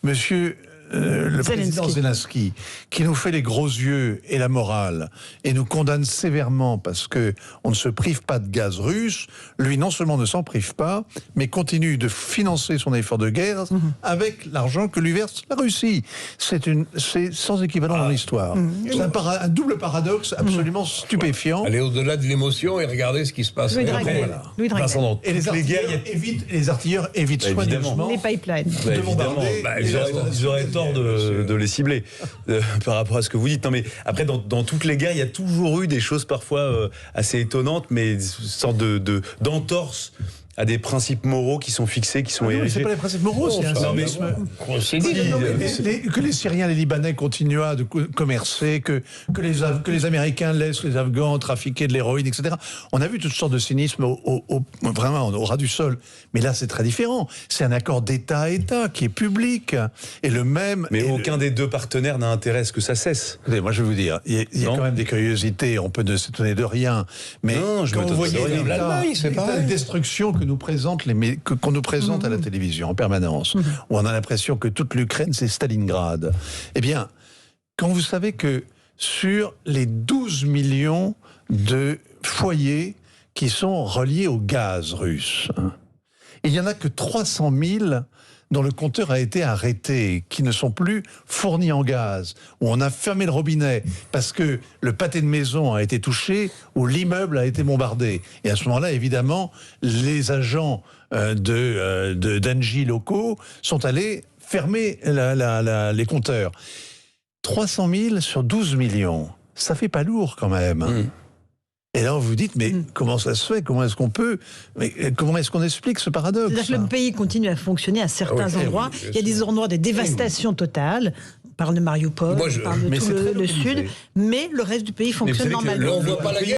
monsieur le président Zelensky, qui nous fait les gros yeux et la morale, et nous condamne sévèrement parce que on ne se prive pas de gaz russe, lui non seulement ne s'en prive pas, mais continue de financer son effort de guerre avec l'argent que lui verse la Russie. C'est sans équivalent dans l'histoire. C'est un double paradoxe absolument stupéfiant. Allez au-delà de l'émotion et regardez ce qui se passe. Louis Dragnel. Et les artilleurs évitent soigneusement les pipelines. de bombarder. Ils auraient tort de les cibler par rapport à ce que vous dites. Non, mais après, dans toutes les guerres, il y a toujours eu des choses parfois assez étonnantes, mais une sorte d'entorse à des principes moraux qui sont fixés, qui sont érigés. C'est pas les principes moraux, c'est un cynisme. Que les Syriens, les Libanais continuent à commercer, que les Américains laissent les Afghans trafiquer de l'héroïne, etc. On a vu toutes sortes de cynisme vraiment au ras du sol. Mais là, c'est très différent. C'est un accord d'État à État qui est public. Et le même. Mais aucun des deux partenaires n'a intérêt à ce que ça cesse. Écoutez, moi, je vais vous dire, il y a quand même des curiosités. On peut ne s'étonner de rien. Mais quand vous voyez l'état de destruction que nous présente qu'on nous présente à la télévision en permanence, où on a l'impression que toute l'Ukraine c'est Stalingrad. Eh bien, quand vous savez que sur les 12 millions de foyers qui sont reliés au gaz russe, il n'y en a que 300 000 dont le compteur a été arrêté, qui ne sont plus fournis en gaz, où on a fermé le robinet parce que le pâté de maison a été touché, ou l'immeuble a été bombardé. Et à ce moment-là, évidemment, les agents d'Engie locaux sont allés fermer les compteurs. 300 000 sur 12 millions, ça fait pas lourd quand même. Et là, vous vous dites, mais comment ça se fait? Comment est-ce qu'on peut? Mais comment est-ce qu'on explique ce paradoxe? C'est-à-dire que le pays continue à fonctionner à certains endroits. Il y a des endroits de dévastation totale. On parle de Mariupol, on parle de tout le sud. Mais le reste du pays fonctionne normalement. On ne voit pas la guerre.